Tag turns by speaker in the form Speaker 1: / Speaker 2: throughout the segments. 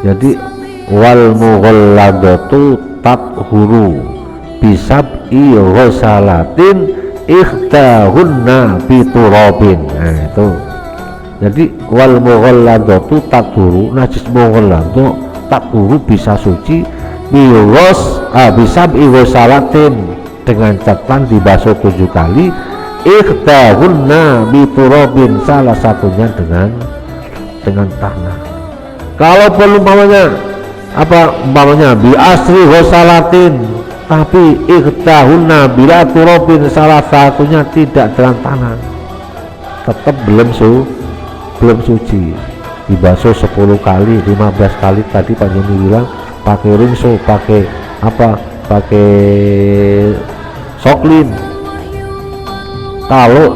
Speaker 1: Jadi wal mughalladatu tathuru bisab'i ghusalatin ikhtahunna biturabin. Nah itu. Jadi wal mughalladatu tathuru, najis mughalladu tathuru bisa suci bisab'i ghusalatin dengan catatan dibasuh 7 kali, ikhtahunna biturabin, salah satunya dengan tanah. Kalau perlu umpamanya bi asri ghusalatin, tapi ikhtahunna bila turabin, salah satunya tidak dengan tanah, tetap belum suci. Dibasuh 10 kali 15 kali tadi Pak Joni bilang, pakai rinso, pakai soklin. Kalau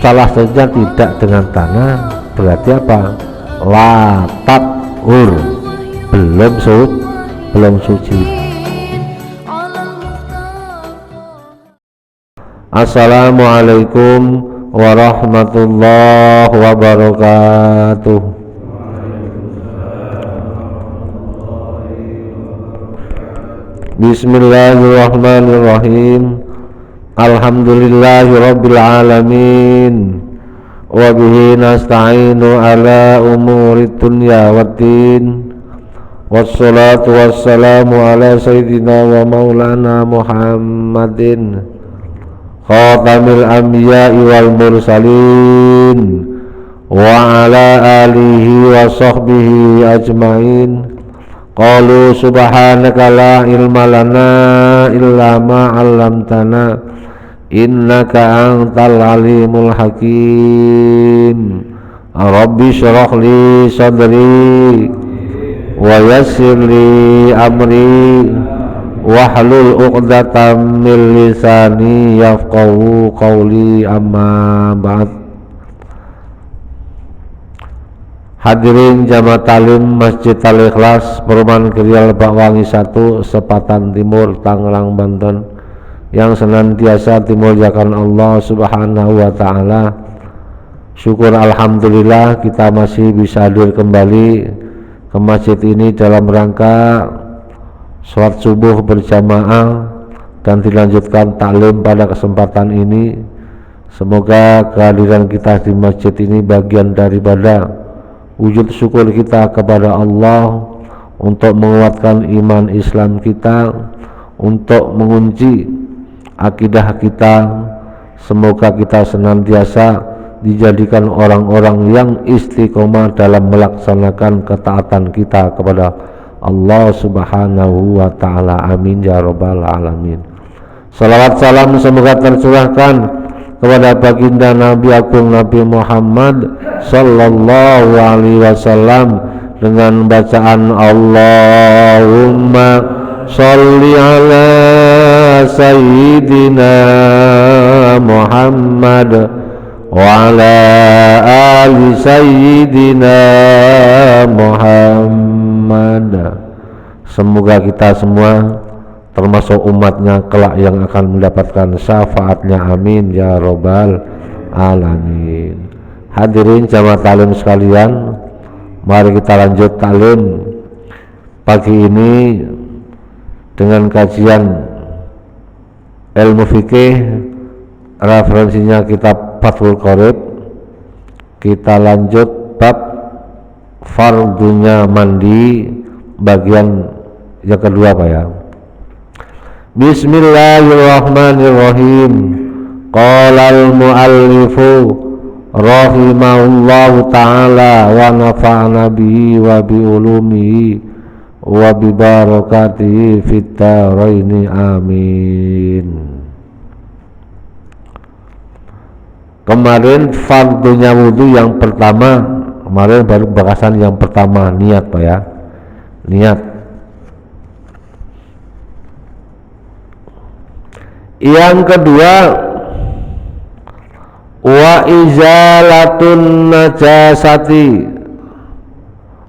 Speaker 1: salah satunya tidak dengan tanah, berarti apa? La tathur, belum suci. Assalamualaikum warahmatullahi wabarakatuh. Bismillahirrahmanirrahim. Alhamdulillahirabbil alamin. Wa bihi nasta'inu ala umurid dunya waddin. Wassalatu wassalamu ala sayyidina wa maulana Muhammadin khatamil anbiya'i wal mursalin wa ala alihi wa sahbihi ajmain. Qalu subhanaka la ilma lana illa ma 'allamtana innaka antal alimul hakim. Rabbi shrah li sadri wa yassir li amri wahlul 'uqdatam min lisani yafqahu qawli, amma ba'd. Hadirin jamaah talim Masjid Al-Ikhlas Perumahan Krial Bakwangi 1 Sepatan Timur, Tangerang, Banten, yang senantiasa dimuliakan Allah Subhanahu wa ta'ala. Syukur alhamdulillah kita masih bisa hadir kembali ke masjid ini dalam rangka sholat subuh berjamaah dan dilanjutkan taklim pada kesempatan ini. Semoga kehadiran kita di masjid ini bagian daripada wujud syukur kita kepada Allah untuk menguatkan iman Islam kita, untuk mengunci akidah kita. Semoga kita senantiasa dijadikan orang-orang yang istiqomah dalam melaksanakan ketaatan kita kepada Allah Subhanahu wa ta'ala. Amin ya rabbal alamin. Salawat salam semoga tercurahkan kepada baginda Nabi Agung Nabi Muhammad sallallahu alaihi wasallam dengan bacaan Allahumma sholli ala sayyidina Muhammad wa ala ali sayyidina Muhammad. Semoga kita semua termasuk umatnya kelak yang akan mendapatkan syafaatnya, amin ya robbal alamin. Hadirin jamaah talim sekalian, mari kita lanjut talim pagi ini dengan kajian ilmu fikih, referensinya kitab Fathul Qorib. Kita lanjut bab fardunya mandi bagian yang kedua Pak ya. Bismillahirrahmanirrahim. Qala al-muallifu rahimahullahu ta'ala wa nafa'ana bihi wa bi ulumihi wa bi barakatihi fid dharaini, amin. Kemarin fardunya wudu yang pertama, kemarin baru bahasan yang pertama, niat Pak ya, niat. Yang kedua, wa izalatun najasati,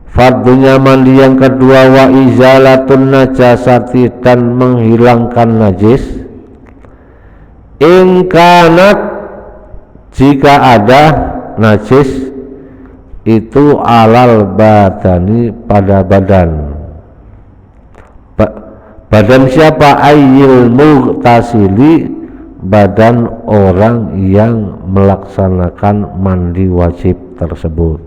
Speaker 1: fardunya mandi yang kedua wa izalatun najasati, dan menghilangkan najis. In kanat, jika ada najis, itu alal badani pada badan. Badan siapa? Ayyil mughtasili, badan orang yang melaksanakan mandi wajib tersebut.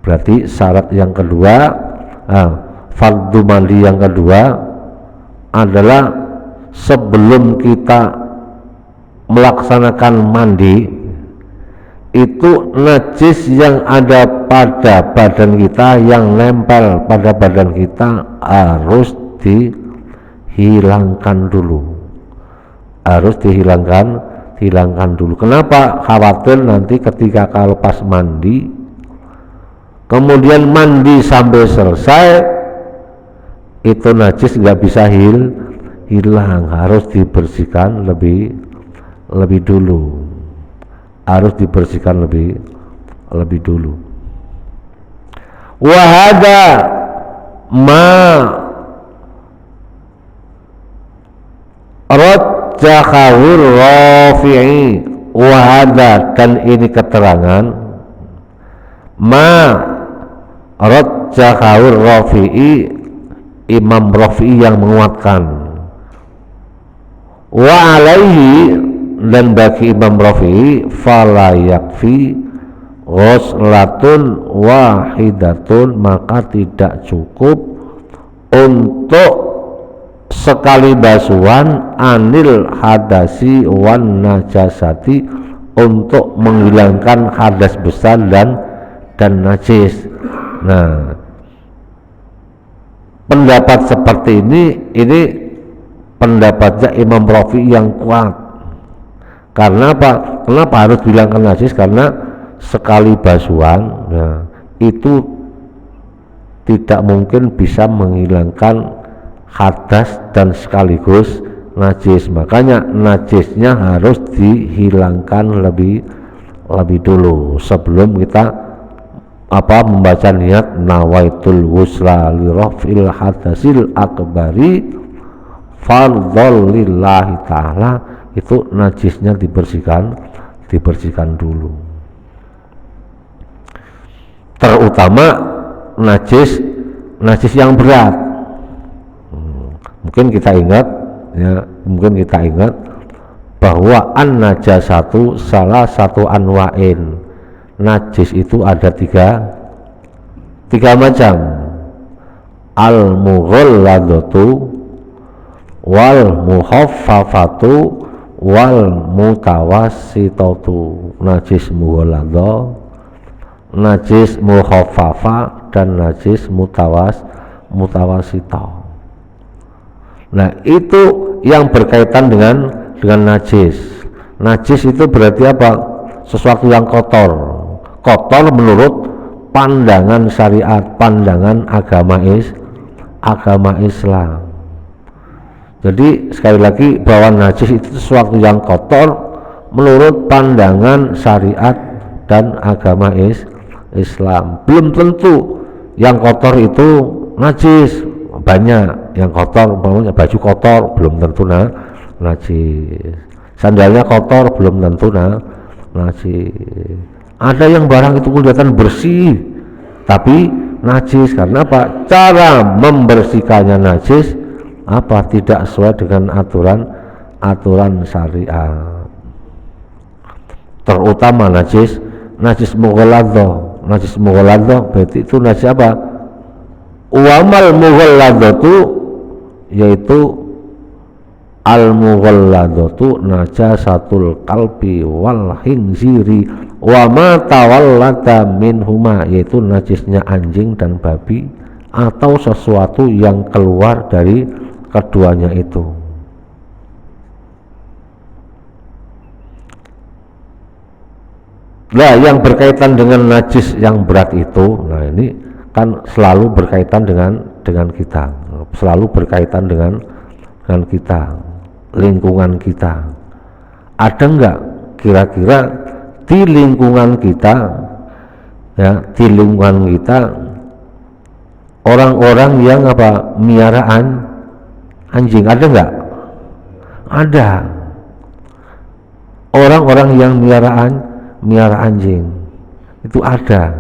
Speaker 1: Berarti syarat yang kedua, fardu mandi yang kedua adalah sebelum kita melaksanakan mandi itu najis yang ada pada badan kita, yang nempel pada badan kita harus dihilangkan dulu, harus dihilangkan dulu. Kenapa? Khawatir nanti ketika kalau pas mandi, kemudian mandi sampai selesai, itu najis nggak bisa hilang, harus dibersihkan lebih dulu, harus dibersihkan lebih dulu. Wahada ma rajjahul Rafi'i, wahada, dan ini keterangan ma rajjahul Rafi'i, Imam Rafi'i yang menguatkan. Wa alaihi, dan bagi Imam Rafi'i, fala yakfi ghuslatun wahidatun, maka tidak cukup untuk sekali basuhan anil hadasi wan najasati, untuk menghilangkan hadas besar dan najis. Nah, pendapat seperti ini pendapatnya Imam Rafi'i yang kuat. Karena apa? Kenapa harus hilangkan najis? Karena sekali basuhan, nah, itu tidak mungkin bisa menghilangkan hadas dan sekaligus najis. Makanya najisnya harus dihilangkan lebih dulu sebelum kita membaca niat nawaitul ghusla li raf'il hadasil akbari fardhol lillahi ta'ala, itu najisnya dibersihkan dulu. Terutama najis yang berat. Mungkin kita ingat bahwa an-najasatu salah satu anwa'in. Najis itu ada tiga macam. Al-mughalladatu wal muhaffafatu wal mutawassitatu. Najis mughalladha, najis muhaffafa, dan najis mutawassitah. Nah, itu yang berkaitan dengan najis. Najis itu berarti apa? Sesuatu yang kotor menurut pandangan syariat, pandangan agama Islam. Jadi sekali lagi, bahwa najis itu sesuatu yang kotor menurut pandangan syariat dan agama Islam. Belum tentu yang kotor itu najis. Banyak yang kotor, baju kotor belum tentu najis, sandalnya kotor belum tentu najis. Ada yang barang itu kelihatan bersih tapi najis. Karena apa? Cara membersihkannya najis tidak sesuai dengan aturan syariat. Terutama najis mughalladha. Najis mughalladha berarti itu najis apa? Wamal mughalladatu, yaitu al-mughalladatu najasatul qalbi wal khinziri wa ma tawallata minhuma, yaitu najisnya anjing dan babi atau sesuatu yang keluar dari keduanya itu. Nah, yang berkaitan dengan najis yang berat itu, nah ini kan selalu berkaitan dengan kita, selalu berkaitan dengan kita, lingkungan kita. Ada enggak kira-kira di lingkungan kita, orang-orang yang miara anjing? Ada enggak? Ada. Orang-orang yang miara anjing itu ada.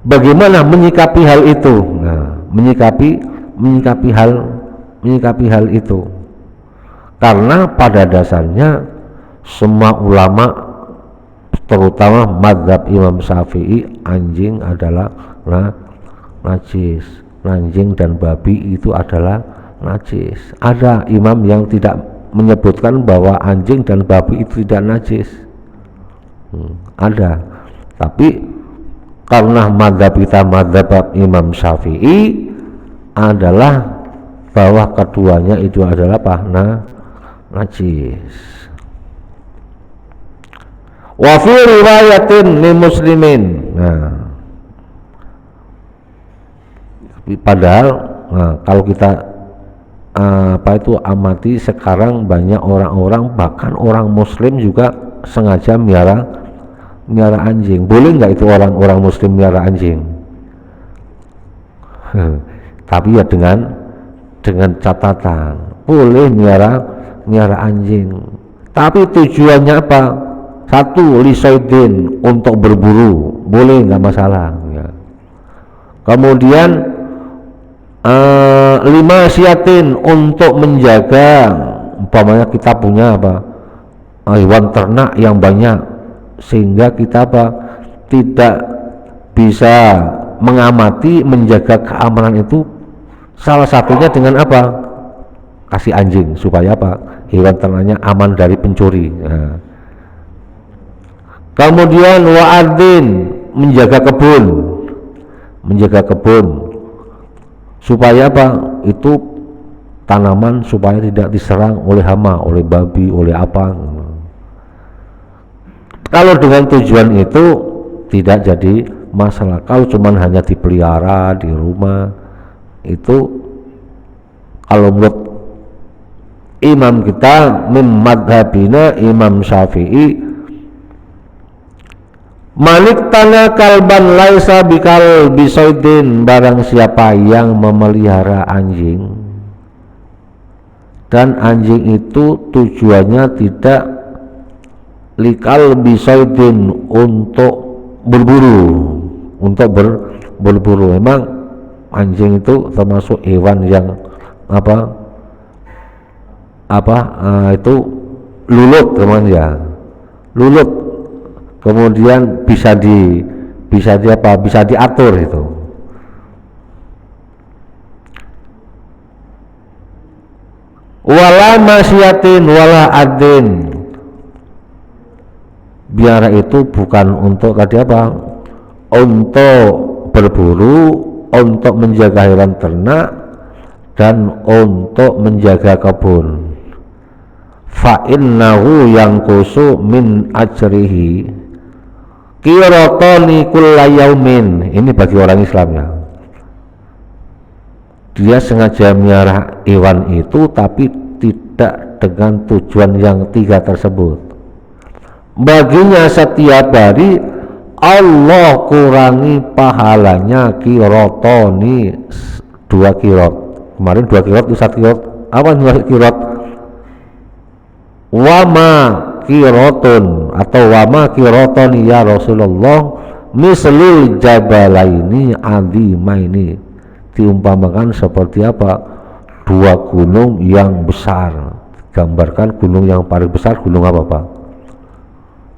Speaker 1: bagaimana menyikapi hal itu? Nah, menyikapi hal itu, karena pada dasarnya semua ulama, terutama mazhab Imam Syafi'i, anjing adalah najis, anjing dan babi itu adalah najis. Ada imam yang tidak menyebutkan bahwa anjing dan babi itu tidak najis, ada, tapi karena mazhab kita mazhab Imam Syafi'i adalah bahwa keduanya itu adalah najis. Wa fi riwayatin li muslimin. Nah, padahal kalau kita amati sekarang banyak orang-orang, bahkan orang muslim juga sengaja miara anjing. Boleh nggak itu orang muslim miara anjing? Tapi ya dengan catatan, boleh miara anjing, tapi tujuannya apa? Satu, lisaidin, untuk berburu, boleh, nggak masalah ya. Kemudian 5 siatin, untuk menjaga, umpamanya kita punya hewan ternak yang banyak, sehingga kita tidak bisa mengamati, menjaga keamanan itu. Salah satunya dengan kasih anjing, supaya hewan ternaknya aman dari pencuri. Nah. Kemudian wa'adin, menjaga kebun, supaya itu tanaman supaya tidak diserang oleh hama, oleh babi, oleh apa. Kalau dengan tujuan itu tidak jadi masalah. Kalau cuman hanya dipelihara di rumah, itu kalau menurut imam kita madhabina Imam Syafi'i, Malik tana kalban laisa bikal bisoidin, barang siapa yang memelihara anjing dan anjing itu tujuannya tidak likal bisoidin, untuk berburu, memang anjing itu termasuk hewan yang itu lulut, teman ya, lulut. Kemudian bisa diatur itu. Wala masyatin wala adin, biara itu bukan untuk untuk berburu, untuk menjaga hewan ternak, dan untuk menjaga kebun. Fa innahu yanqusu min ajrihi qiratani kulla yaumin. Ini bagi orang Islam ya, dia sengaja miara hewan itu tapi tidak dengan tujuan yang 3 tersebut. Baginya setiap hari Allah kurangi pahalanya qiratani, 2 qirat. Kemarin 2 qirat itu 1 qirat. Apa 2 qirat? Wama qiratun atau wama qiratani ya Rasulullah mislul jabalaini azimaini, diumpamakan seperti 2 gunung yang besar. Gambarkan gunung yang paling besar, gunung apa?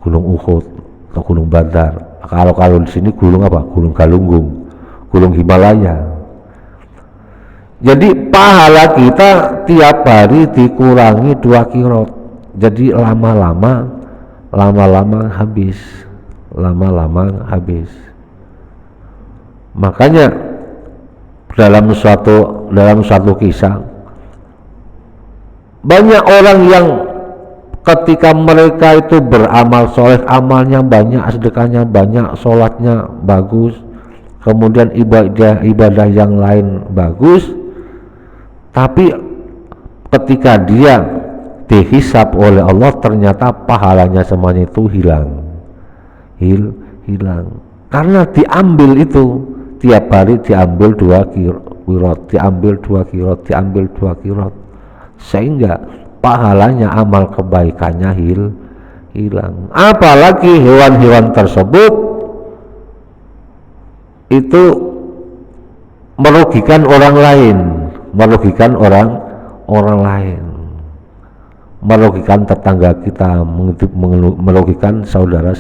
Speaker 1: Gunung Uhud atau Gunung Badar. Kalau di sini gunung Gunung Galunggung, Gunung Himalaya. Jadi pahala kita tiap hari dikurangi 2 qirat. Jadi lama-lama habis. Makanya dalam suatu kisah, banyak orang yang ketika mereka itu beramal soleh, amalnya banyak, sedekahnya banyak, sholatnya bagus, kemudian ibadah yang lain bagus, tapi ketika dia dihisab oleh Allah ternyata pahalanya semuanya itu hilang, karena diambil itu tiap hari diambil 2 qirat, sehingga pahalanya, amal kebaikannya hilang. Apalagi hewan-hewan tersebut itu merugikan orang lain, merugikan orang lain, merugikan tetangga kita, merugikan saudara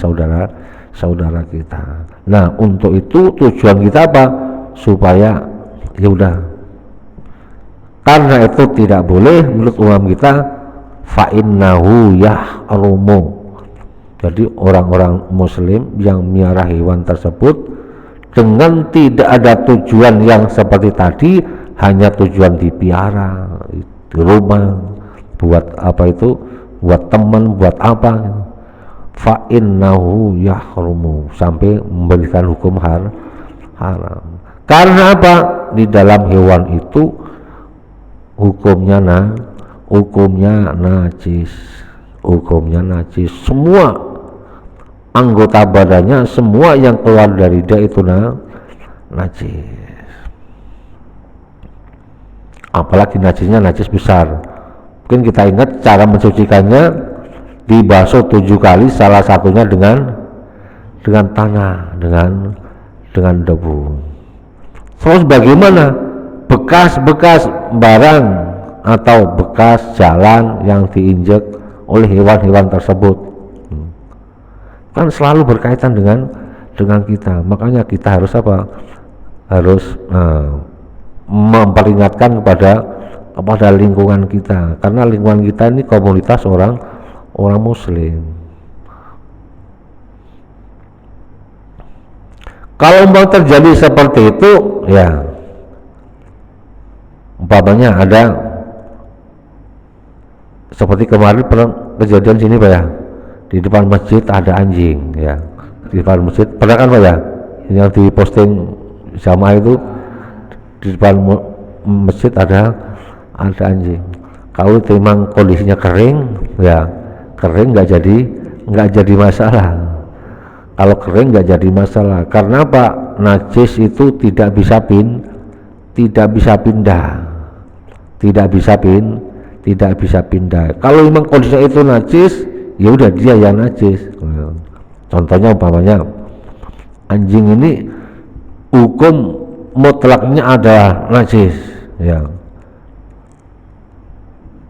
Speaker 1: kita. Nah, untuk itu tujuan kita apa? Supaya ya udah, karena itu tidak boleh menurut umum kita, fa innahu yahrumu. Jadi orang-orang muslim yang miara hewan tersebut dengan tidak ada tujuan yang seperti tadi, hanya tujuan dipiara di rumah, buat apa itu, buat teman, buat apa gitu. Fa innahu yahrumu, sampai memberikan hukum haram. Karena apa? Di dalam hewan itu hukumnya najis, semua anggota badannya, semua yang keluar dari dia itu najis. Apalagi najisnya najis besar. Mungkin kita ingat cara mensucikannya, dibasuh 7 kali, salah satunya dengan tanah, dengan debu. Terus bagaimana bekas-bekas barang atau bekas jalan yang diinjek oleh hewan-hewan tersebut, kan selalu berkaitan dengan kita. Makanya kita harus apa? Harus memperingatkan kepada lingkungan kita, karena lingkungan kita ini komunitas orang muslim. Kalau mau terjadi seperti itu, ya umpamanya ada seperti kemarin pernah kejadian sini Pak ya, di depan masjid ada anjing ya, di depan masjid pernah kan Pak ya, yang diposting jamaah itu, di depan masjid ada anjing. Kalau memang kondisinya kering ya, kering nggak jadi masalah. Kalau kering nggak jadi masalah, karena apa? Najis itu tidak bisa pindah. Kalau memang kondisinya itu najis, ya udah dia yang najis. Contohnya umpamanya anjing ini hukum mutlaknya adalah najis ya.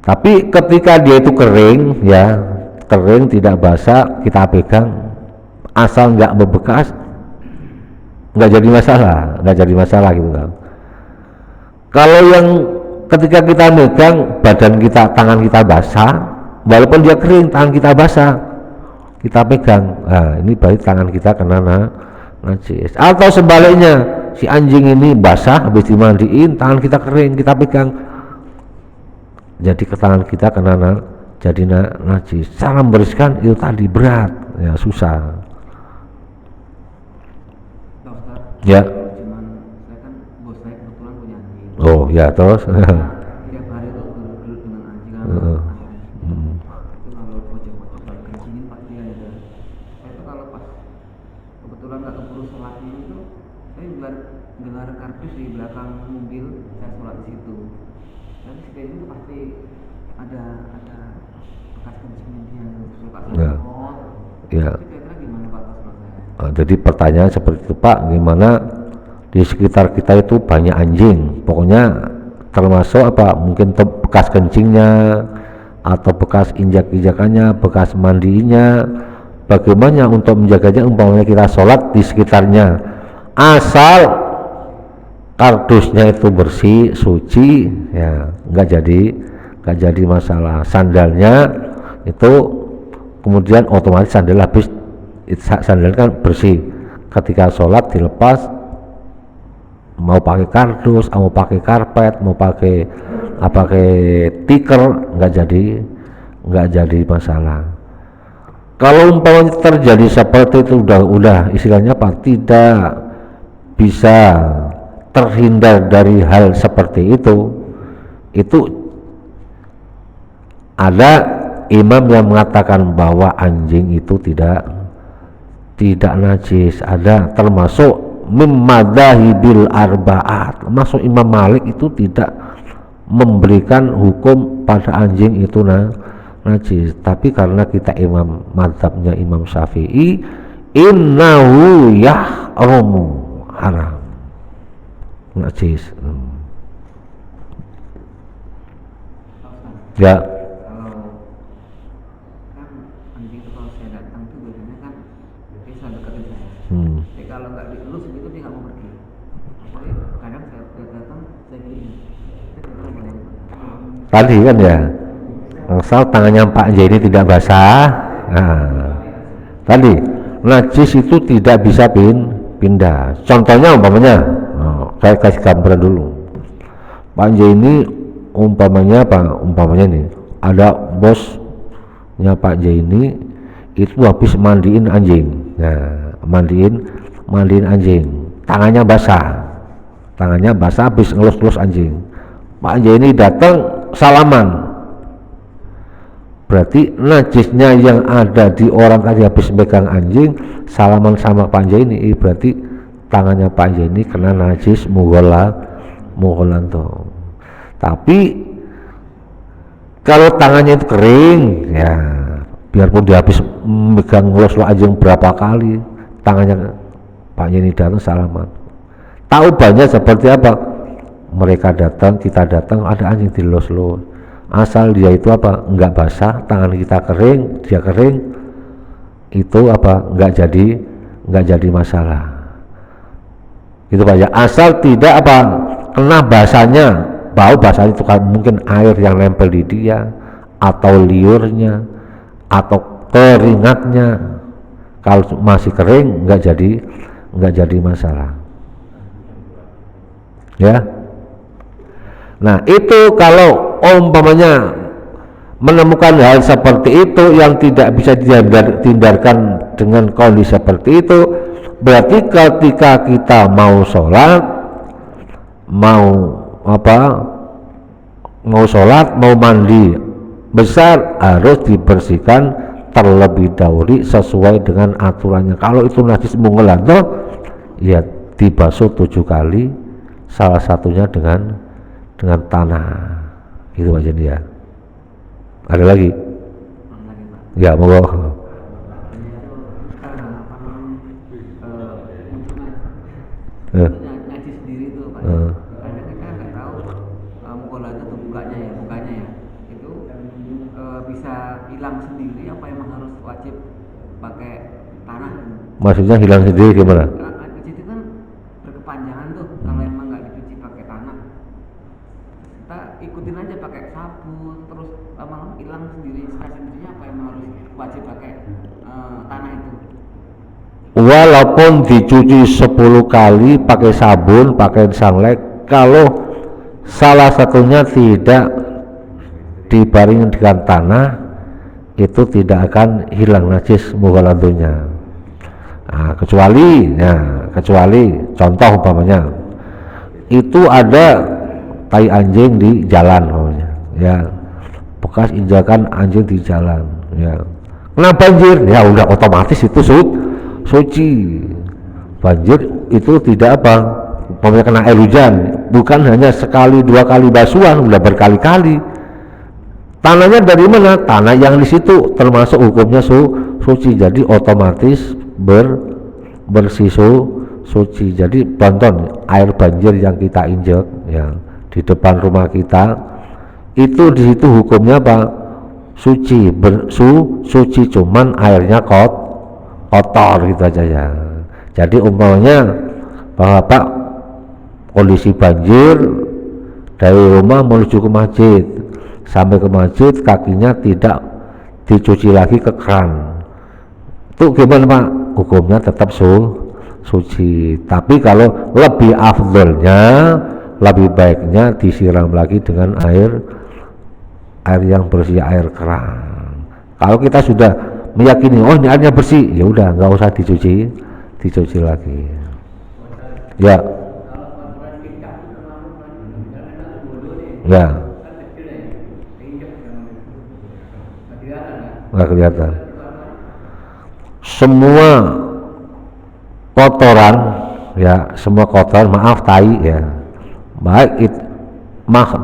Speaker 1: Tapi ketika dia itu kering ya, kering tidak basah, kita pegang asal nggak membekas, nggak jadi masalah gitu kan. Kalau yang ketika kita megang badan kita, tangan kita basah, walaupun dia kering, tangan kita basah, kita pegang, nah ini berarti tangan kita kena najis. Atau sebaliknya, si anjing ini basah habis dimandiin, tangan kita kering, kita pegang, jadi ke tangan kita kena jadi najis. Cara membersihkan itu tadi berat ya, susah ya.
Speaker 2: Saya kan bos saya kebetulan punya anjing.
Speaker 1: Oh ya, terus
Speaker 2: Tiap hari itu duduk dengan anjing kan. Itu kalau pojok-pojok kalau kencingin pasti ada. Saya itu kalau pas kebetulan nggak keburu sholatnya itu, saya gelar kardus di belakang mobil, saya sholat di situ. Tapi di situ pasti ada bekas kencingnya dia, suka
Speaker 1: ya. Ya.
Speaker 2: Kira-kira gimana Pak menurut saya?
Speaker 1: Jadi pertanyaan seperti itu Pak, gimana di sekitar kita itu banyak anjing, pokoknya termasuk apa, mungkin bekas kencingnya atau bekas injak-injakannya, bekas mandinya, bagaimana untuk menjaganya umpamanya kita sholat di sekitarnya, asal kardusnya itu bersih, suci ya, nggak jadi masalah. Sandalnya itu kemudian otomatis sandal kan bersih, ketika sholat dilepas, mau pakai kardus, mau pakai karpet, mau pakai tikar, nggak jadi masalah. Kalau umpamanya terjadi seperti itu udah istilahnya Pak, tidak bisa terhindar dari hal seperti itu ada imam yang mengatakan bahwa anjing itu tidak najis, ada termasuk mimmadzahibil arba'at, masuk Imam Malik itu tidak memberikan hukum pada anjing itu najis. Tapi karena kita imam mazhabnya Imam Syafi'i, innahu yahrumu, haram. najis.
Speaker 2: Ustaz,
Speaker 1: Ya.
Speaker 2: kalau kan anjing itu kalau saya datang tuh biasanya kan dia selalu deketin saya. Jadi kalau nggak dielus gitu dia nggak mau pergi. Tapi kadang saya datang saya gini, itu kira-kira boleh apa?
Speaker 1: Tadi kan ya, asal tangannya Pak J ini tidak basah. Nah, tadi najis itu tidak bisa pindah. Contohnya umpamanya, saya kasih gambaran dulu. Pak J ini umpamanya apa? Umpamanya nih, ada bosnya Pak J ini itu habis mandiin anjing. Nah, mandiin anjing, tangannya basah habis ngelus-ngelus anjing. Pak J ini datang salaman, berarti najisnya yang ada di orang tadi habis megang anjing salaman sama Pak J ini, berarti tangannya Pak J ini kena najis mughalladah. Tapi kalau tangannya itu kering, ya biarpun dia habis megang ngelus anjing berapa kali, tangannya Pak J ini datang salaman. Tahu banyak seperti apa? Mereka datang, kita datang, ada anjing dilus-lus. Asal dia itu apa? Enggak basah, tangan kita kering, dia kering, itu apa? Enggak jadi masalah. Itu aja. Asal tidak apa? Kena basahnya, bau basahnya itu kan mungkin air yang nempel di dia, atau liurnya, atau keringatnya. Kalau masih kering, enggak jadi masalah. Ya. Nah, itu kalau umpamanya menemukan hal seperti itu yang tidak bisa dihindarkan dengan kondisi seperti itu, berarti ketika kita mau sholat, mau mandi besar, harus dibersihkan terlebih dahulu sesuai dengan aturannya. Kalau itu najis mughalladah, ya dibasuh 7 kali, salah satunya dengan tanah. Itu aja dia. Ada lagi? Ya, monggo.
Speaker 2: Najis sendiri itu Pak. Karena kita nggak tahu mughalladah tuh bukanya ya, itu bisa hilang sendiri apa emang harus wajib pakai tanah?
Speaker 1: Maksudnya hilang sendiri gimana?
Speaker 2: Najis itu kan berkepanjangan tuh, kalau emang nggak dicuci pakai tanah, kita ikutin aja pakai sabun, terus lama-lama hilang sendiri. Sendirinya apa emang harus wajib pakai tanah itu?
Speaker 1: Walaupun dicuci 10 kali pakai sabun, pakai sunlight, kalau salah satunya tidak dibaringin dengan tanah, itu tidak akan hilang najis mughalladahnya. Nah, kecuali contoh umpamanya itu ada tai anjing di jalan umpamanya, ya bekas injakan anjing di jalan, ya kena banjir, ya udah otomatis itu suci. Banjir itu tidak apa, umpamanya kena air hujan, bukan hanya sekali 2 kali basuhan, udah berkali-kali. Tanahnya dari mana? Tanah yang di situ termasuk hukumnya suci, jadi otomatis bersih suci. Jadi banton air banjir yang kita injek ya di depan rumah kita, itu di situ hukumnya apa? Suci, suci, cuman airnya kotor gitu aja ya. Jadi umpamanya Bapak kondisi banjir dari rumah menuju ke masjid, sampai ke masjid kakinya tidak dicuci lagi ke keran, itu gimana Pak? Hukumnya tetap suci. Tapi kalau lebih afdolnya, lebih baiknya disiram lagi dengan air yang bersih, air keran. Kalau kita sudah meyakini oh ini airnya bersih, ya udah nggak usah dicuci lagi. Ya. Ya. Nggak kelihatan. Semua kotoran, ya semua kotoran, maaf tai ya, baik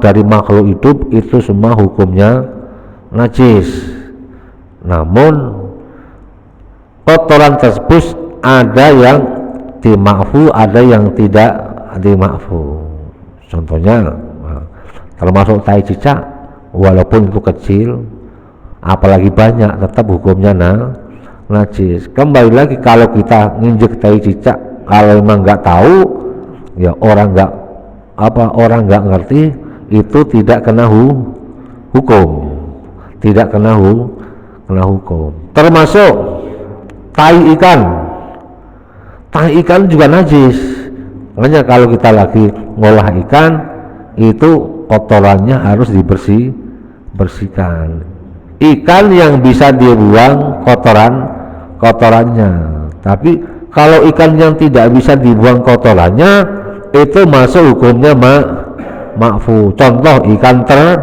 Speaker 1: dari makhluk hidup itu semua hukumnya najis. Namun kotoran tersebut ada yang dima'fu, ada yang tidak dima'fu. Contohnya termasuk tai cicak, walaupun itu kecil apalagi banyak tetap hukumnya najis. Kembali lagi kalau kita nginjek tai cicak, kalau memang nggak tahu ya, orang nggak ngerti, itu tidak kena hukum, tidak kena hukum. Termasuk tai ikan juga najis. Makanya kalau kita lagi ngolah ikan itu kotorannya harus dibersihkan. Ikan yang bisa dibuang kotorannya, tapi kalau ikan yang tidak bisa dibuang kotorannya itu masuk hukumnya ma'fu. Contoh ikan teri,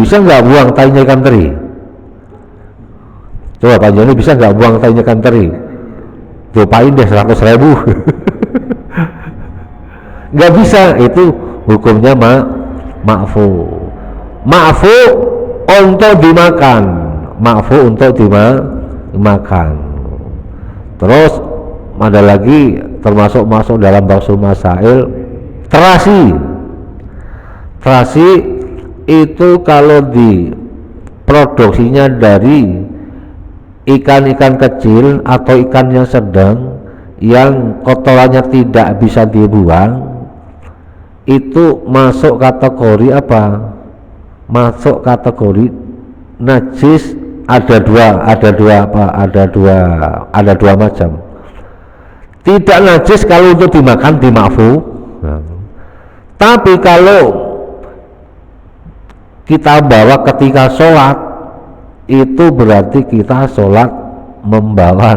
Speaker 1: bisa nggak buang tainya ikan teri? Coba Pak Joni, bisa nggak buang tainya ikan teri? Cobain deh 100.000. Nggak bisa, itu hukumnya ma'fu untuk dimakan, dimakan. Terus ada lagi masuk dalam baksul masail, terasi itu kalau diproduksinya dari ikan-ikan kecil atau ikan yang sedang yang kotorannya tidak bisa dibuang, itu masuk kategori apa? Masuk kategori najis. Ada dua macam. Tidak najis kalau untuk dimakan dima'fu. Tapi kalau kita bawa ketika sholat, itu berarti kita sholat membawa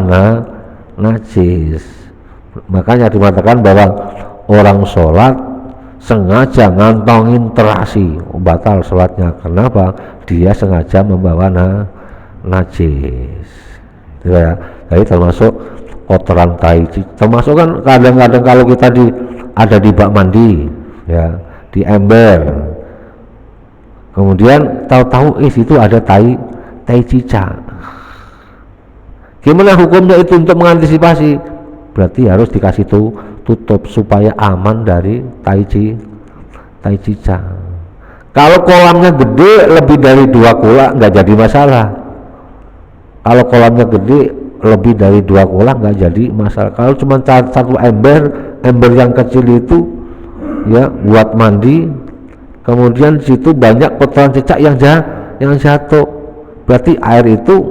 Speaker 1: najis. Makanya dimatakan bahwa orang sholat sengaja ngantongin terasi, batal sholatnya. Kenapa? Dia sengaja membawa najis. Ya, jadi termasuk kotoran tai. Termasuk kan kadang-kadang kalau kita ada di bak mandi, ya, di ember, kemudian tahu-tahu situ ada tai cicak. Gimana hukumnya itu untuk mengantisipasi? Berarti harus dikasih tutup supaya aman dari tai cicak. Kalau kolamnya gede lebih dari 2 kula nggak jadi masalah. Kalau kolamnya gede lebih dari 2 kula nggak jadi masalah. Kalau cuma satu ember yang kecil itu ya buat mandi, kemudian situ banyak kotoran cicak yang jatuh, berarti air itu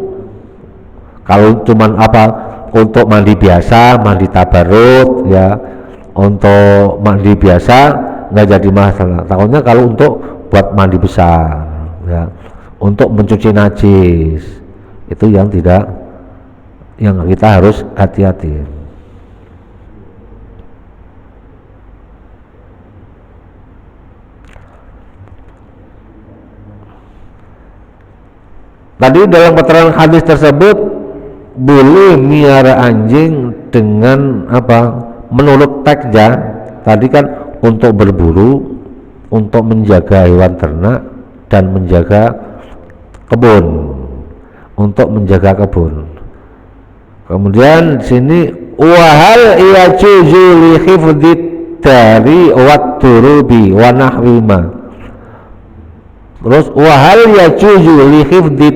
Speaker 1: kalau cuman untuk mandi biasa, mandi tabarut ya, untuk mandi biasa nggak jadi masalah. Takutnya kalau untuk buat mandi besar ya, untuk mencuci najis, itu yang kita harus hati-hati. Tadi dalam keterangan hadis tersebut boleh miara anjing dengan menurut teksnya tadi kan untuk berburu, untuk menjaga hewan ternak dan menjaga kebun, Kemudian sini wahal yajuzu li hifdzid dari wat turubi wa nahwima. Terus wahal yajuzu li hifdzid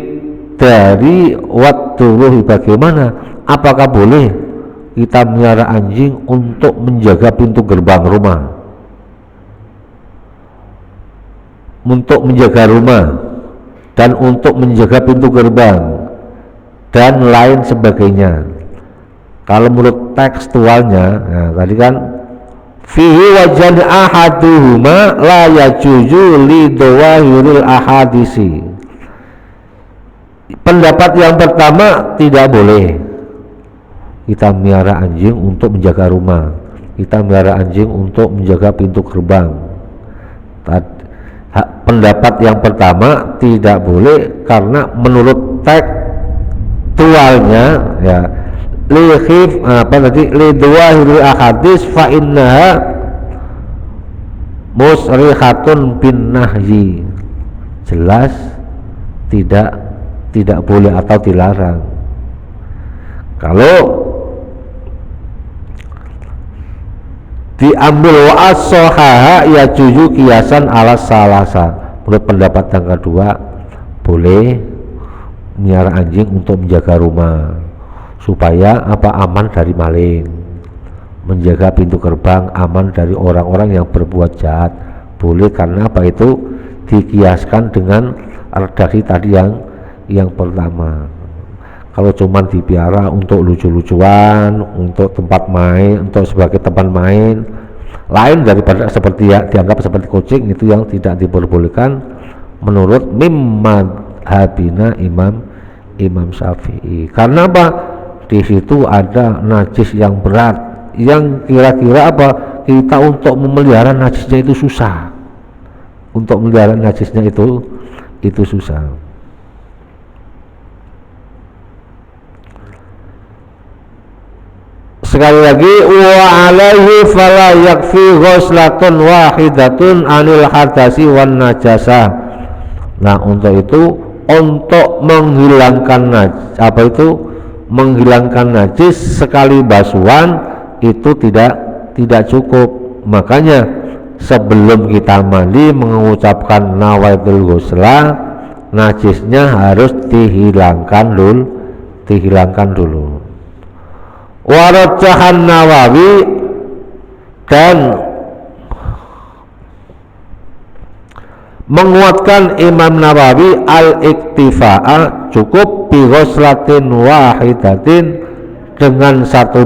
Speaker 1: dari wat turubi, bagaimana? Apakah boleh kita melihara anjing untuk menjaga pintu gerbang rumah, untuk menjaga rumah dan untuk menjaga pintu gerbang dan lain sebagainya? Kalau menurut tekstualnya, nah, tadi kan fihi wajan ahaduhuma la yajuzu li dawahiril ahadisi. Pendapat yang pertama, tidak boleh kita melihara anjing untuk menjaga rumah, kita melihara anjing untuk menjaga pintu gerbang. Pendapat yang pertama tidak boleh karena menurut tekstualnya ya li dawahiril ahadis fa innaha musrihatun bin nahyi, jelas tidak boleh atau dilarang. Kalau diambil wa as-sahaha ya juju kiasan ala salasa. Menurut pendapat yang kedua boleh melihara anjing untuk menjaga rumah supaya aman dari maling, menjaga pintu gerbang aman dari orang-orang yang berbuat jahat. Boleh karena itu dikiaskan dengan redaksi tadi yang pertama. Kalau cuman dipelihara untuk lucu-lucuan, untuk tempat main, untuk sebagai tempat main lain daripada seperti dianggap seperti kucing, itu yang tidak diperbolehkan menurut madhabina Imam Syafi'i. Karena apa? Di situ ada najis yang berat, yang kira-kira kita untuk memelihara najisnya itu susah. Untuk memelihara najisnya itu susah. Sekali lagi wa alaihi fala yakfi ghuslatun wahidatun anil hadasi wan najasah. Nah, untuk itu untuk menghilangkan menghilangkan najis sekali basuhan itu tidak cukup. Makanya sebelum kita mandi mengucapkan nawaitul ghusla, najisnya harus dihilangkan dulu. Warajahan Nawawi dan menguatkan Imam Nawawi al-iktifa'a cukup bi ghuslatin wahidatin dengan satu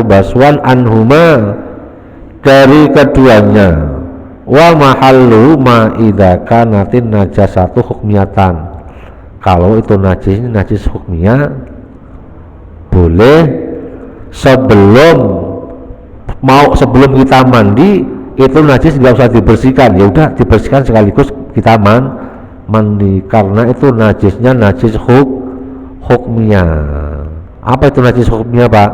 Speaker 1: basuhan anhuma dari keduanya wa mahallu ma idza kanatin najasatu hukmiyatan. Kalau itu najis hukmiyah boleh sebelum kita mandi itu najis nggak usah dibersihkan, ya udah dibersihkan sekaligus kita mandi karena itu najisnya najis hukmiyah. Apa itu najis hukmiyah, Pak?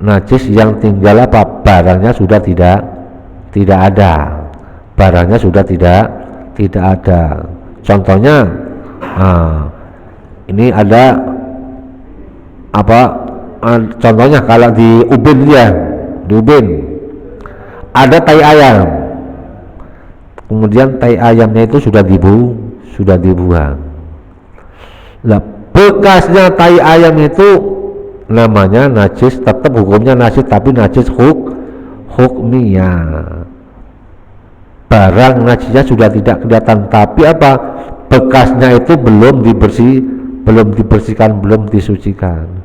Speaker 1: Najis yang tinggal barangnya sudah tidak ada, barangnya sudah tidak ada. Contohnya ini ada contohnya kalau di ubin ada tai ayam, kemudian tai ayamnya itu sudah dibuang. Nah, bekasnya tai ayam itu namanya najis, tetap hukumnya najis tapi najis hukmiyah. Barang najisnya sudah tidak kelihatan, tapi bekasnya itu belum dibersihkan, belum disucikan.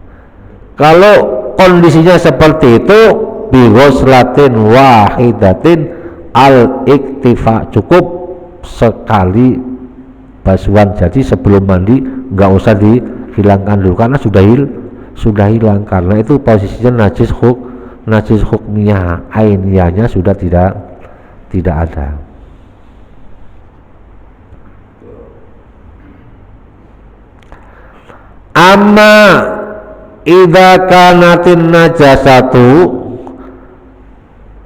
Speaker 1: Kalau kondisinya seperti itu bi ghuslatin wahidatin al-iktifa, cukup sekali basuhan. Jadi sebelum mandi nggak usah dihilangkan dulu karena sudah hilang, karena itu posisinya najis hukmiyah, ainiyahnya sudah tidak ada. Amma idza kanatin najasatu,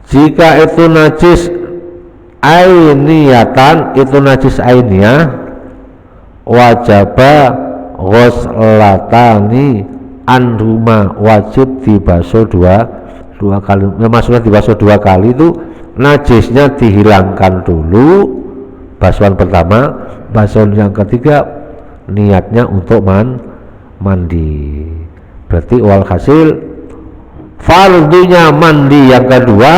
Speaker 1: jika itu najis ainiyatan, itu najis ainiyah, wajaba ghuslatani anhuma, wajib dibasuh dua kali. Maksudnya dibasuh 2 kali itu najisnya dihilangkan dulu basuhan pertama, basuhan yang ketiga niatnya untuk mandi. Berarti walhasil fardunya mandi yang kedua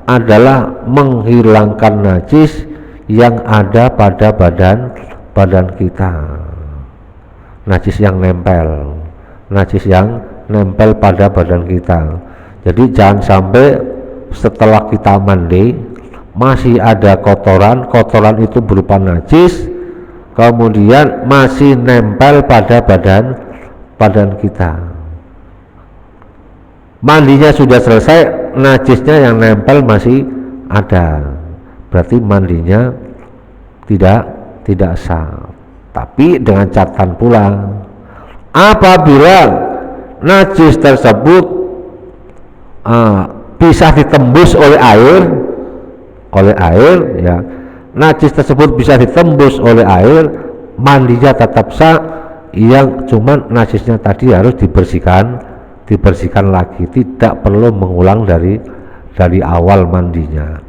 Speaker 1: adalah menghilangkan najis yang ada pada badan kita, najis yang nempel pada badan kita. Jadi jangan sampai setelah kita mandi masih ada kotoran itu berupa najis, kemudian masih nempel pada badan kita. Mandinya sudah selesai, najisnya yang nempel masih ada, berarti mandinya tidak sah. Tapi dengan catatan pula, apabila najis tersebut bisa ditembus oleh air ya, najis tersebut bisa ditembus oleh air, mandinya tetap sah, yang cuman najisnya tadi harus dibersihkan dibersihkan lagi, tidak perlu mengulang dari awal mandinya.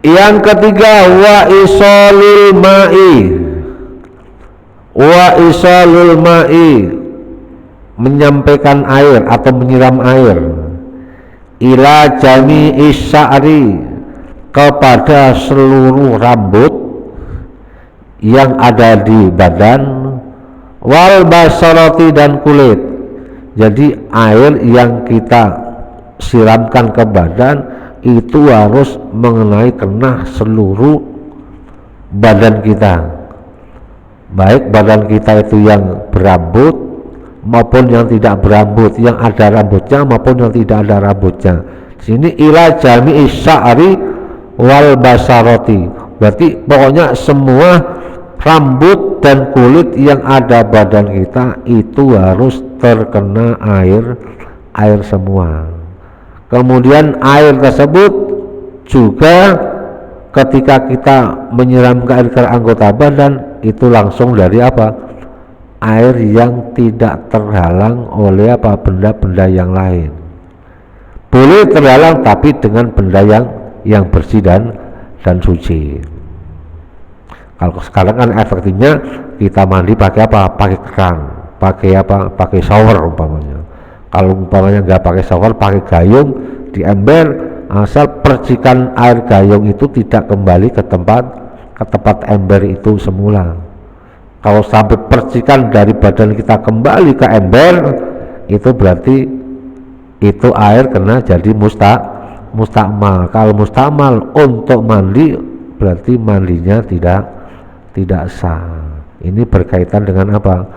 Speaker 1: Yang ketiga, wa isalul ma'i, menyampaikan air atau menyiram air, ila jami'is sya'ri, kepada seluruh rambut yang ada di badan, wal basarati, dan kulit. Jadi air yang kita siramkan ke badan itu harus mengenai kena seluruh badan kita, baik badan kita itu yang berambut maupun yang tidak berambut, yang ada rambutnya maupun yang tidak ada rambutnya. Sini ila jami'i sya'ri wal basarati, berarti pokoknya semua rambut dan kulit yang ada badan kita itu harus terkena air semua. Kemudian air tersebut juga ketika kita menyiramkan air ke anggota badan itu langsung dari apa? Air yang tidak terhalang oleh apa? Benda-benda yang lain. Boleh terhalang tapi dengan benda yang bersih dan suci. Kalau sekarang kan efektifnya kita mandi pakai apa? Pakai keran, pakai apa? Pakai shower umpamanya. Kalau umpamanya nggak pakai shower, pakai gayung di ember, asal percikan air gayung itu tidak kembali ke tempat ember itu semula. Kalau sampai percikan dari badan kita kembali ke ember, itu berarti itu air kena jadi mustakmal. Kalau mustakmal untuk mandi, berarti mandinya tidak sah. Ini berkaitan dengan apa?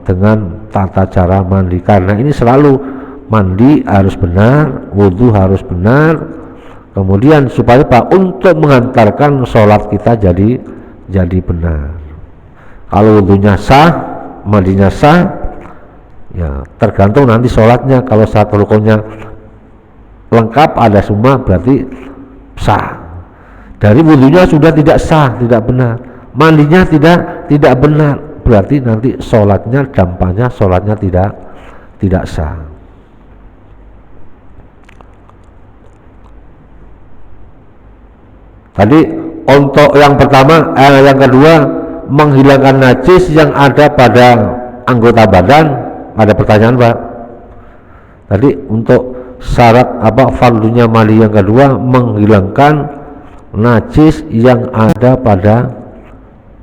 Speaker 1: Dengan tata cara mandi, karena ini selalu mandi harus benar, wudhu harus benar, kemudian supaya apa? Untuk mengantarkan sholat kita jadi benar. Kalau wudhunya sah, mandinya sah, ya tergantung nanti sholatnya. Kalau satu rukunnya lengkap ada semua, berarti sah. Dari wudhunya sudah tidak sah, tidak benar, mandinya tidak benar, berarti nanti sholatnya, dampaknya sholatnya tidak sah. Tadi untuk yang pertama, yang kedua, menghilangkan najis yang ada pada anggota badan. Ada pertanyaan Pak? Tadi untuk syarat apa fardunya mandi yang kedua, menghilangkan najis yang ada pada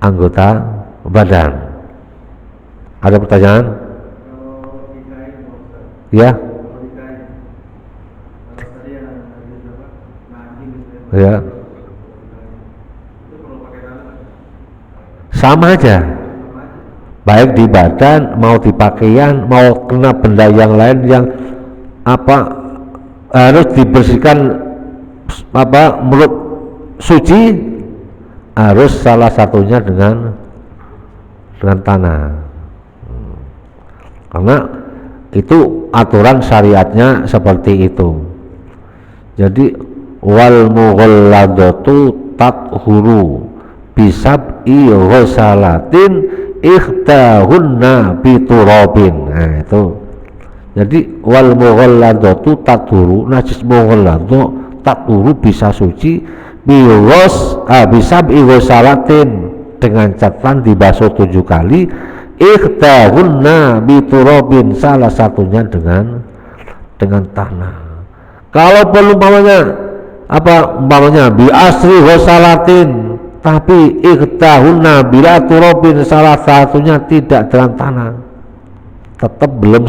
Speaker 1: anggota badan. Ada pertanyaan? Ya. Ya. Sama aja. Baik di badan, mau di pakaian, mau kena benda yang lain yang apa harus dibersihkan apa menurut suci, harus salah satunya dengan tanah. Karena itu aturan syariatnya seperti itu. Jadi wal mughalladatu tathuru bisab'i ghusalatin ikhtahunna biturabin. Nah itu. Jadi wal mughalladatu tathuru, najis mughalladu tathuru bisa suci bisab'i ghusalatin, dengan catatan dibasuh 7 kali, ikhtahunna biturabin, salah satunya dengan tanah. Kalau perlu umpamanya bi asri ghusalatin, tapi ikhtahunna bila turabin, salah satunya tidak dalam tanah, tetap belum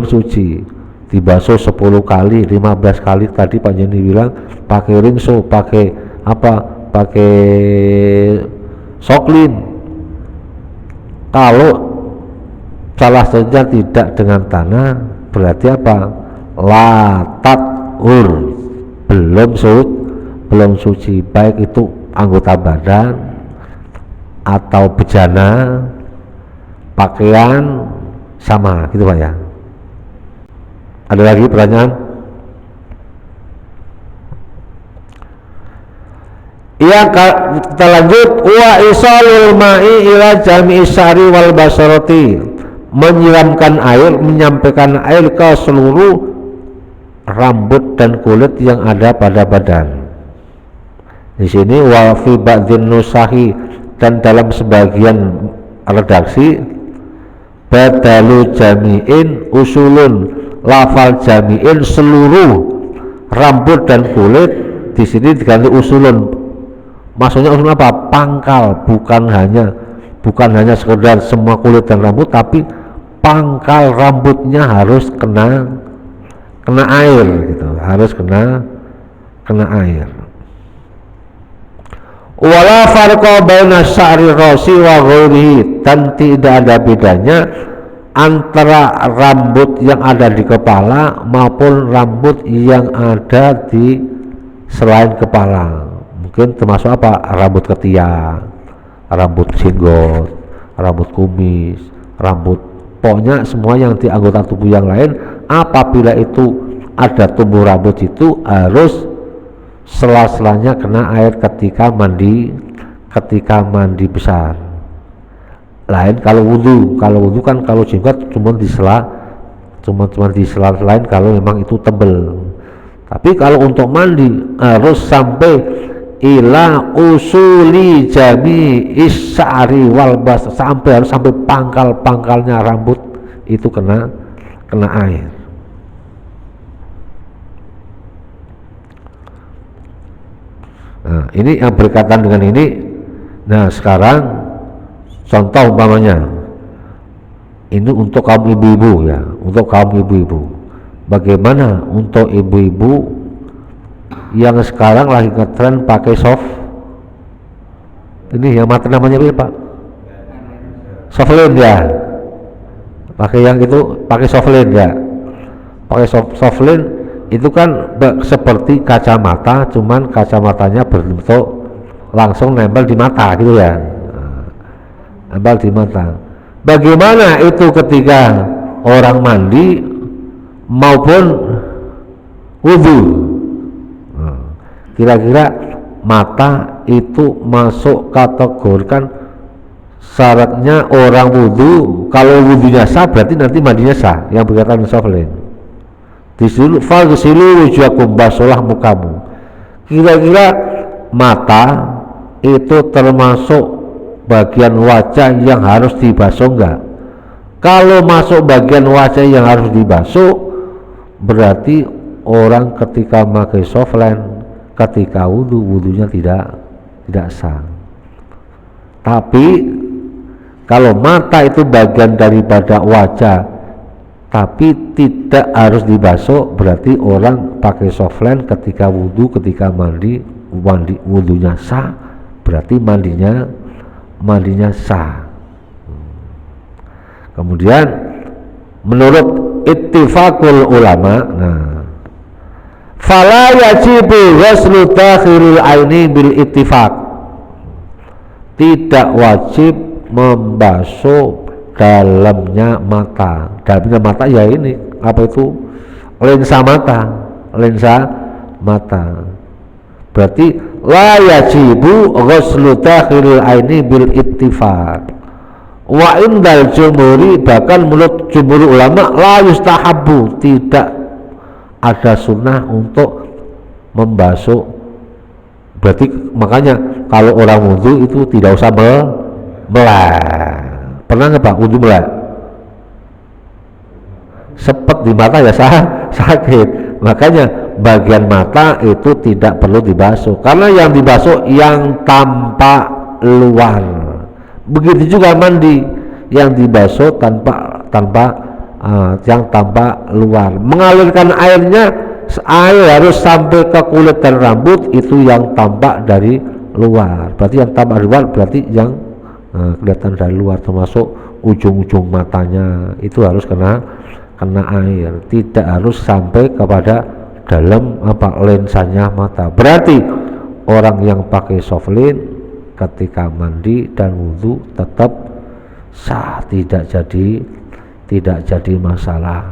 Speaker 1: suci. Dibasuh 10 kali, 15 kali, tadi Pak Jeni bilang pakai rinso, pakai soklin. Kalau salah satunya tidak dengan tanah, berarti apa? Latat belum suci, baik itu anggota badan atau bejana, pakaian, sama gitu Pak ya. Ada lagi pertanyaan? kita lanjut. Wa isalul ma'i ila jami'i sya'ri wal basarati, menyiramkan air, menyampaikan air ke seluruh rambut dan kulit yang ada pada badan. Di sini wa fi ba'dhin nusahi, dan dalam sebagian redaksi badalu jami'in usulun, lafal jami'in seluruh rambut dan kulit, di sini diganti usulun. Maksudnya usulun apa? Pangkal, bukan hanya sekedar semua kulit dan rambut, tapi pangkal rambutnya harus kena air gitu, harus kena air. Wala farqa baina sya'ri rasi wa ghairihi, dan tidak ada bedanya antara rambut yang ada di kepala maupun rambut yang ada di selain kepala. Mungkin termasuk apa? Rambut ketiak, rambut jenggot, rambut kumis, rambut, pokoknya semua yang di anggota tubuh yang lain. Apabila itu ada tumbuh rambut, itu harus sela-selanya kena air ketika mandi besar. Lain kalau wudu kan, kalau jenggot cuma di sela lain kalau memang itu tebel. Tapi kalau untuk mandi harus sampai ila usuli jami isyari wal bas, harus sampai pangkalnya rambut itu kena air. Nah, ini yang berkaitan dengan ini. Nah, sekarang contoh umpamanya ini untuk kaum ibu-ibu ya, untuk kaum ibu-ibu. Bagaimana untuk ibu-ibu yang sekarang lagi ngetren pakai soft? Ini yang mata namanya apa, Pak? Softlens ya. Pakai yang itu, pakai softlens ya. Pakai softlens itu kan seperti kacamata, cuman kacamatanya berbentuk langsung nempel di mata gitu ya, nempel di mata. Bagaimana itu ketika orang mandi maupun wudhu? Kira-kira mata itu masuk kategorikan syaratnya orang wudhu. Kalau wudhunya sah berarti nanti mandinya sah, yang berkaitan dengan softlens. Disuruh fagsilu wujuhakum, basuhlah mukamu. Kira-kira mata itu termasuk bagian wajah yang harus dibasuh enggak? Kalau masuk bagian wajah yang harus dibasuh, berarti orang ketika pakai softlens, ketika wudhunya tidak sah. Tapi kalau mata itu bagian daripada wajah tapi tidak harus dibasuh, berarti orang pakai softlens ketika wudhu, ketika mandi wudhunya sah, berarti mandinya sah. Kemudian menurut ittifaqul ulama, fala yajibu ghuslu dakhiril aini bil ittifaq, tidak wajib membasuh dalamnya mata. Dalamnya mata ya ini apa itu, lensa mata. Berarti la yajibu ghuslu dakhiril aini bil ittifaq. Wa indal jumhuri, bahkan menurut jumhur ulama, la yustahabbu, tidak ada sunnah untuk membasuh. Berarti makanya kalau orang wudhu itu tidak usah melek. Pernah nggak Pak wudhu melek? Sepet di mata ya sakit. Makanya bagian mata itu tidak perlu dibasuh, karena yang dibasuh yang tampak luar. Begitu juga mandi, yang dibasuh yang tampak luar. Mengalirkan air harus sampai ke kulit dan rambut, itu yang tampak dari luar. Berarti yang tampak dari luar berarti yang kelihatan dari luar, termasuk ujung-ujung matanya itu harus kena air, tidak harus sampai kepada dalam lensanya mata. Berarti orang yang pakai softlens ketika mandi dan wudhu tetap sah, tidak jadi masalah.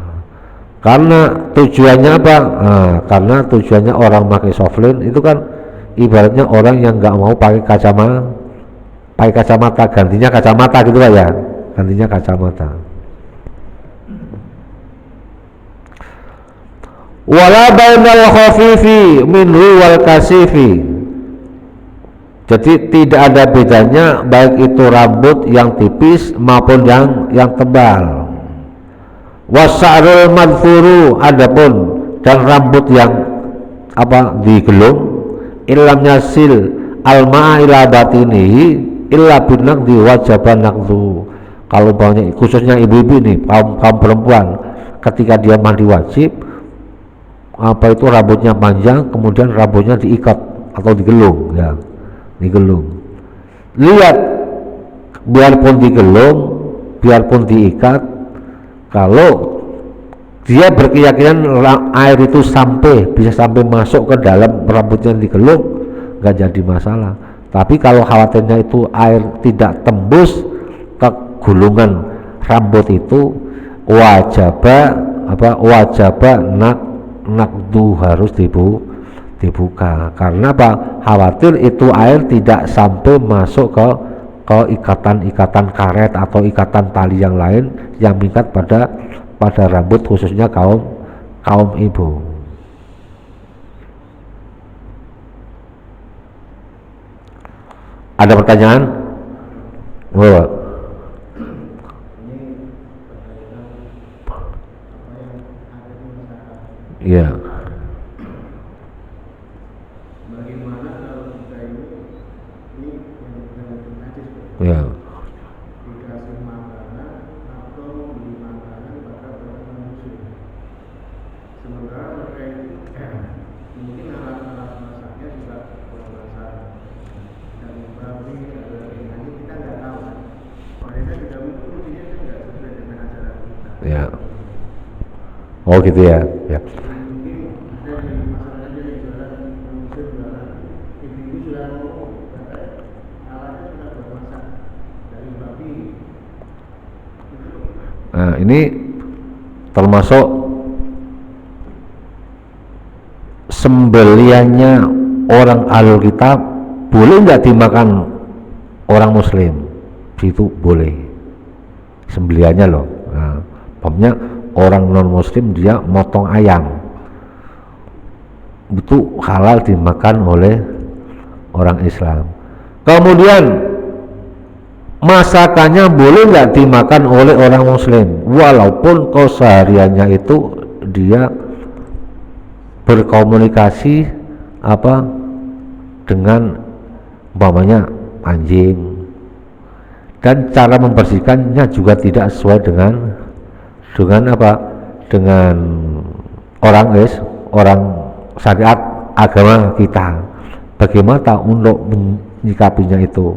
Speaker 1: Karena tujuannya apa? Karena tujuannya orang pakai softlens itu kan ibaratnya orang yang nggak mau pakai kacamata gantinya kacamata gitu lah ya, gantinya kacamata. Wala bainal khafifi minhu wal kasifi. Jadi tidak ada bedanya baik itu rambut yang tipis maupun yang tebal. Wasa'rul madfuru, adapun dan rambut yang digelung, illam yasil alma'a ila batinihi illa binaqdi wajaban naqdu. Kalau banyak khususnya ibu-ibu nih, kaum perempuan, ketika dia mandi wajib itu rambutnya panjang, kemudian rambutnya diikat atau digelung ya, digelung. Lihat, biarpun digelung, biarpun diikat, kalau dia berkeyakinan air itu bisa sampai masuk ke dalam rambutnya yang digelung, nggak jadi masalah. Tapi kalau khawatirnya itu air tidak tembus ke gulungan rambut itu, wajaba nakdu, harus dibuka. Karena khawatir itu air tidak sampai masuk ke ikatan karet atau ikatan tali yang lain yang mengikat pada rambut, khususnya kaum ibu. Ada pertanyaan? Iya.
Speaker 2: Bagaimana kalau kita ini yang najis,
Speaker 1: Ya.
Speaker 2: dikasih makanan atau beli makanan pada orang muslim, sementara mereka itu mungkin alat-alat masaknya juga bermasalah dan babi atau daging, kita nggak tahu. Mereka juga mungkin kan nggak sesuai dengan ajaran kita.
Speaker 1: Ya. Oh gitu ya. Ya. Nah, ini termasuk sembeliannya orang ahlul kitab, boleh nggak dimakan orang muslim? Itu boleh sembeliannya loh. Nah, umpamanya orang non muslim dia motong ayam, itu halal dimakan oleh orang Islam. Kemudian masakannya boleh nggak dimakan oleh orang muslim, walaupun kesehariannya itu dia berkomunikasi dengan umpamanya anjing, dan cara membersihkannya juga tidak sesuai dengan orang syariat agama kita. Bagaimana untuk menyikapinya itu?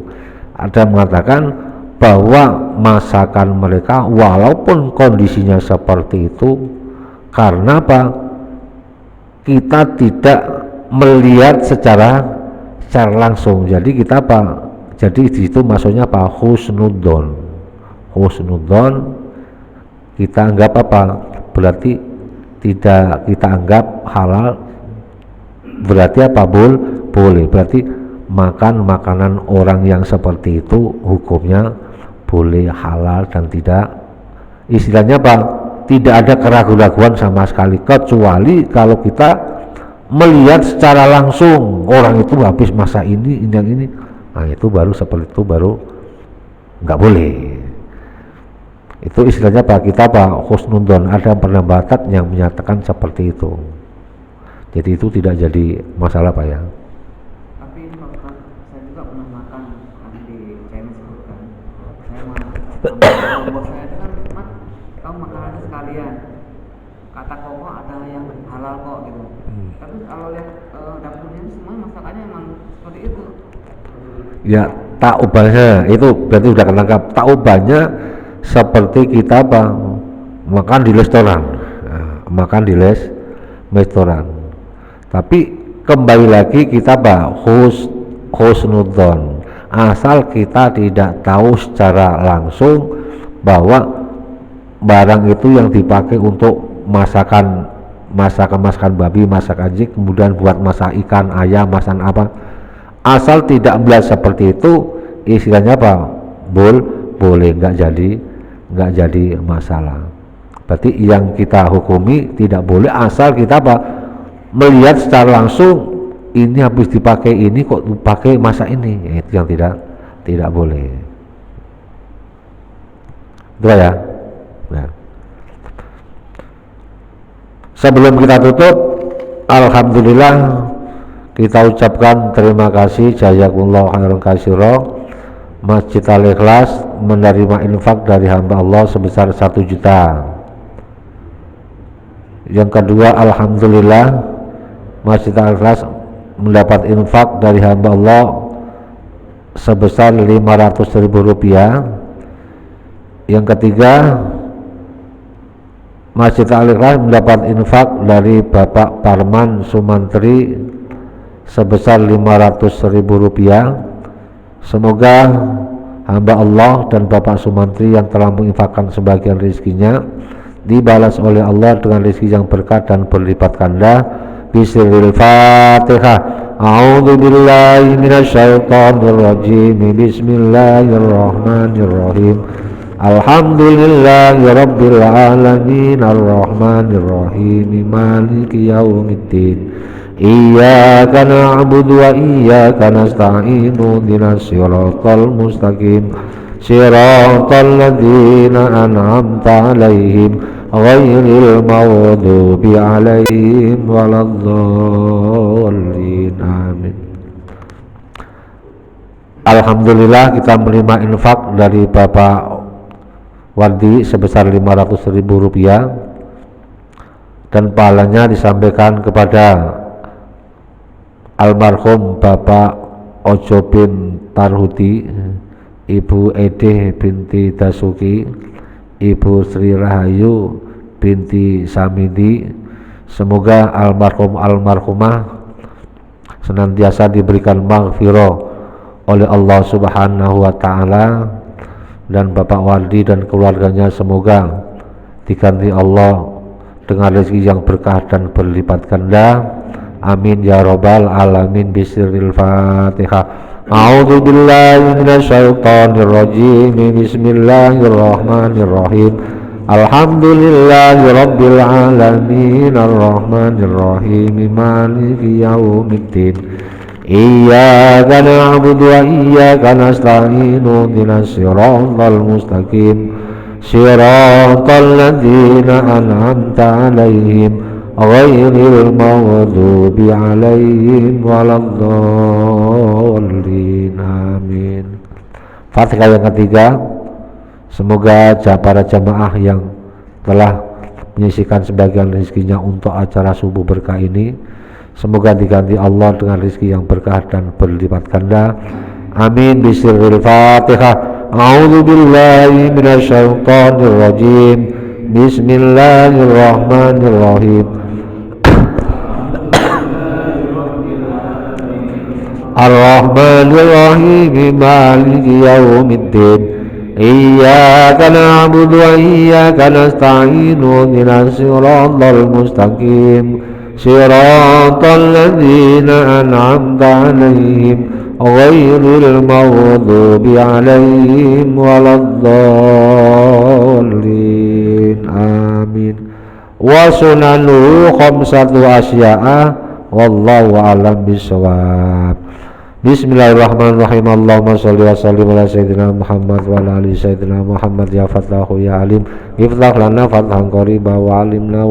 Speaker 1: Ada mengatakan bahwa masakan mereka walaupun kondisinya seperti itu, karena kita tidak melihat secara langsung, jadi kita jadi di situ maksudnya husnudzon, kita anggap berarti tidak kita anggap halal, berarti boleh, berarti makan makanan orang yang seperti itu hukumnya boleh, halal, dan tidak, istilahnya tidak ada keraguan-raguan sama sekali, kecuali kalau kita melihat secara langsung orang itu habis masak ini yang ini, nah itu baru seperti itu baru nggak boleh. Itu istilahnya kita husnudzon, ada penambatan yang menyatakan seperti itu, jadi itu tidak jadi masalah ya.
Speaker 2: Bos saya itu kan kamu makanannya sekalian, kata koko ada yang halal kok gitu. Tapi kalau lihat dapurnya semua masakannya emang seperti itu.
Speaker 1: Ya, tak ubahnya itu berarti udah ketangkap. Tak ubahnya seperti kita makan di restoran, restoran. Tapi kembali lagi kita husnudzon, asal kita tidak tahu secara langsung bahwa barang itu yang dipakai untuk masakan masakan babi, masak anjing, kemudian buat masak ikan, ayam, masak apa, asal tidak belas seperti itu, istilahnya apa? Boleh, nggak jadi masalah. Berarti yang kita hukumi tidak boleh asal kita apa? Melihat secara langsung ini habis dipakai ini kok dipakai masak ini, itu yang tidak boleh. Betul ya? Nah. Sebelum kita tutup, alhamdulillah kita ucapkan terima kasih jazakumullah khairan katsira. Masjid Al-Ikhlas menerima infak dari hamba Allah sebesar 1 juta. Yang kedua, alhamdulillah Masjid Al-Ikhlas mendapat infak dari hamba Allah sebesar 500.000 rupiah. Yang ketiga, Masjid Al-Ikhlas mendapat infak dari Bapak Parman Sumantri sebesar 500.000 rupiah. Semoga hamba Allah dan Bapak Sumantri yang telah menginfakkan sebagian rezekinya dibalas oleh Allah dengan rezeki yang berkah dan berlipat ganda. Bismillahil Fatihah. A'udzu billahi minasyaitonir rajim. Bismillahirrahmanirrahim. Alhamdulillahi rabbil alamin arrahmanirrahim maliki yaumiddin. Iyyaka na'budu wa iyyaka nasta'in ihdinas siratal mustaqim siratal ladzina an'amta 'alaihim ghairil maghdubi 'alaihim waladdallin. Amin. Alhamdulillah kita menerima infak dari Bapak Wardi sebesar 500.000 rupiah dan pahalanya disampaikan kepada almarhum Bapak Ojo bin Tarhuti, Ibu Ede binti Dasuki, Ibu Sri Rahayu binti Samidi. Semoga almarhum almarhumah senantiasa diberikan maghfirah oleh Allah Subhanahu wa taala, dan Bapak Wardi dan keluarganya semoga diganti Allah dengan rezeki yang berkah dan berlipat ganda. Amin ya rabbal alamin. Bismillahil Fatihah. A'udzu billahi minasyaitonir rajim. Bismillahirrahmanirrahim. Alhamdulillahi rabbil alamin arrahmanirrahim maliki yaumiddin. Iyyaka na'budu wa iyyaka nasta'in ihdinas siratal mustaqim siratal ladzina an'amta 'alaihim ghairil maghdubi 'alaihim waladdallin. Amin. Fatihah yang ketiga. Semoga para jamaah yang telah menyisihkan sebagian rezekinya untuk acara subuh berkah ini, semoga diganti Allah dengan rezeki yang berkah dan berlipat ganda. Amin. Bismillahil Fatihah. A'udzu billahi minasyaitonir rajim. Bismillahirrahmanirrahim. Ar-Rahmanir-Rahim maliki yaumiddin. Iyyaka na'budu wa iyyaka nasta'in ihdinas siratal mustaqim siratal ladzina an'amta 'alaihim ghairil maghdubi 'alaihim waladdallin. Amin. Wa sunanu khamsatu asya'a wallahu a'lam bishawab. Bismillahirrahmanirrahim. Allahumma sholli wa sallim ala sayyidina Muhammad wa ala ali sayyidina Muhammad. Ya Fatlahu ya Alim, iftah lana fathan qariba wa alimna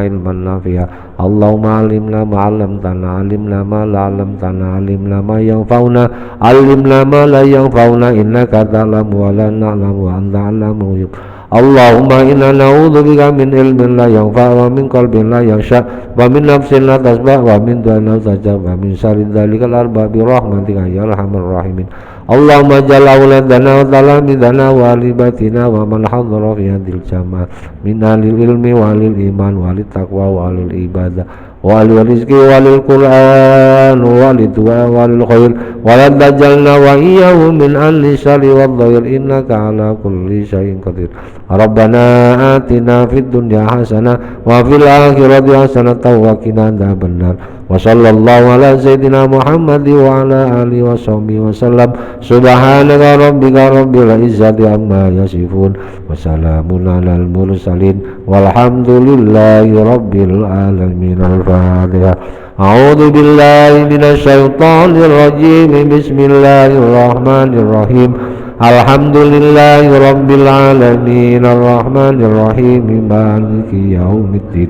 Speaker 1: ilman nafi'a. Allahumma alimna ma 'allamtana, alimna ma la 'allamtana, alimna ma yanfa'una, alimna ma la yanfa'una, innaka ta'lamu wa la na'lamu wa anta 'allamul ghuyub. Allahumma inna na'udzubika min ilmin la yanfa' wa min qalbin la yakhsha wa min nafsin la tasba' wa min du'ain la tajab wa min syarri dzalikal arba' bi rahmatika ya arhamar rahimin. Allahumma jalla auladana wa talamidana wa alibatina wa man hadhara fi hadil jamaah min alil ilmi wa alil iman wa alit taqwa wa alil ibadah wa alil rizqi wa alil quran wa alil du'a wa alil khair wa la tajalna wa iyyahu min alli syarri wa dhair innaka ala kulli syai'in qadir. Rabbana atina fid dunya hasanah wa fil akhirati hasanah wa qina adzabannar. Wa sallallahu ala sayyidina Muhammad wa ala alihi wa sahbihi wa sallam. Subhanaka rabbika rabbil izzati amma yasifun wa salamun alal mursalin walhamdulillahi rabbil alamin. Al-Fatihah. A'udzu billahi minasy syaithanir rajim. Bismillahirrahmanirrahim. Alhamdulillahi rabbil alamin arrahmanir rahim maliki yaumiddin.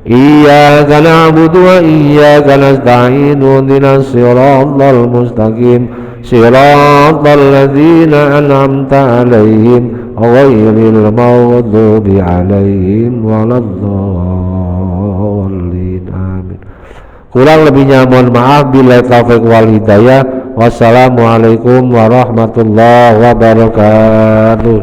Speaker 1: Iyyaka na'budu wa iyyaka nasta'in ihdinas siratal mustaqim siratal ladzina an'amta 'alaihim ghairil maghdubi 'alaihim waladdallin. Amin. Kurang lebihnya mohon maaf. Billahi taufiq wal hidayah. Wassalamualaikum warahmatullahi wabarakatuh.